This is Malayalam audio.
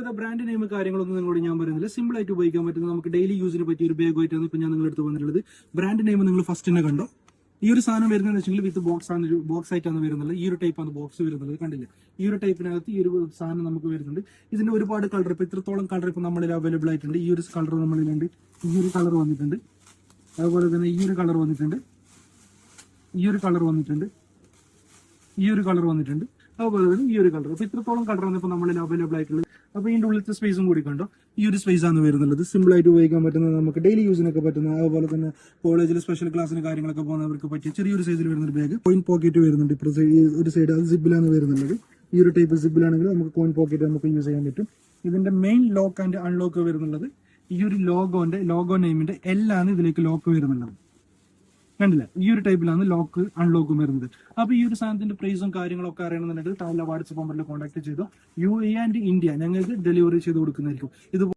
ഇപ്പോഴത്തെ ബ്രാൻഡ് നെയിം കാര്യങ്ങളൊന്നും നിങ്ങളോട് ഞാൻ പറയുന്നില്ല. സിമ്പിൾ ആയിട്ട് ഉപയോഗിക്കാൻ പറ്റുന്ന നമുക്ക് ഡെയിലി യൂസിന് പറ്റിയ ഒരു ബാഗുമായിട്ടാണ് ഇപ്പൊ ഞാൻ നിങ്ങളുടെ അടുത്ത് വന്നിട്ടുള്ളത്. ബ്രാൻഡ് നെയിം നിങ്ങൾ ഫസ്റ്റ് തന്നെ കണ്ടോ. ഈ ഒരു സാധനം വരുന്നതെന്ന് വെച്ചെങ്കിൽ വിത്ത് ബോക്സ് ആണ്, ബോക്സ് ആയിട്ടാണ് വരുന്നത്. ഈ ഒരു ടൈപ്പാണ് ബോക്സ് വരുന്നത്, കണ്ടില്ലേ? ഈ ഒരു ടൈപ്പിനകത്ത് ഈ ഒരു സാധനം നമുക്ക് വരുന്നുണ്ട്. ഇതിന്റെ ഒരുപാട് കളർ, ഇപ്പൊ ഇത്രത്തോളം കളർ ഇപ്പൊ നമ്മളിൽ അവൈലബിൾ ആയിട്ടുണ്ട്. ഈ ഒരു കളർ നമ്മളിലുണ്ട്, ഈ ഒരു കളർ വന്നിട്ടുണ്ട്, അതുപോലെ തന്നെ ഈ ഒരു കളർ വന്നിട്ടുണ്ട്, ഈ ഒരു കളർ വന്നിട്ടുണ്ട്, ഈ ഒരു കളർ വന്നിട്ടുണ്ട്, അതുപോലെ തന്നെ ഈ ഒരു കളർ. അപ്പൊ ഇത്രത്തോളം കളറാണ് ഇപ്പൊ നമ്മളിൽ അവൈലബിൾ ആയിട്ടുള്ളത്. അപ്പൊ ഇതിന്റെ ഉള്ളിലത്തെ സ്പേസും കൂടി കണ്ടോ. ഈ ഒരു സ്പേസ് ആണ് വരുന്നുള്ളത്. സിമ്പിൾ ആയിട്ട് ഉപയോഗിക്കാൻ പറ്റുന്നത്, നമുക്ക് ഡെയിലി യൂസിനൊക്കെ പറ്റുന്ന, അതുപോലെ തന്നെ കോളേജിൽ സ്പെഷ്യൽ ക്ലാസ്സിന് കാര്യങ്ങളൊക്കെ പോകുന്നവർക്ക് പറ്റിയ ചെറിയൊരു സൈസിൽ വരുന്ന ഒരു ബാഗ്. കോയിൻ പോക്കറ്റ് വരുന്നുണ്ട്. ഇപ്പോൾ ഒരു സൈഡ് അത് സിബിലാണ് വരുന്നുള്ളത്. ഈ ഒരു ടൈപ്പ് സിബിലാണെങ്കിൽ നമുക്ക് കോയിൻ പോക്കറ്റ് നമുക്ക് യൂസ് ചെയ്യാൻ പറ്റും. ഇതിന്റെ മെയിൻ ലോക്ക് ആൻഡ് അൺലോക്ക് വരുന്നുള്ളത് ഈ ഒരു ലോഗോ നെയിമിന്റെ എല്ലാണ് ഇതിലേക്ക് ലോക്ക് വരുന്നുള്ളത്, കണ്ടില്ല? ഈ ഒരു ടൈപ്പിലാണ് ലോക്ക് അൺലോക്കും വരുന്നത്. അപ്പൊ ഈ ഒരു സാധനത്തിന്റെ പ്രൈസും കാര്യങ്ങളൊക്കെ അറിയണമെന്നുണ്ടെങ്കിൽ താഴെ വാട്സ്ആപ്പ് നമ്പറിൽ കോൺടാക്ട് ചെയ്തോ. UAE ആൻഡ് ഇന്ത്യ ഞങ്ങൾക്ക് ഡെലിവറി ചെയ്ത് കൊടുക്കുന്നതായിരിക്കും. ഇത്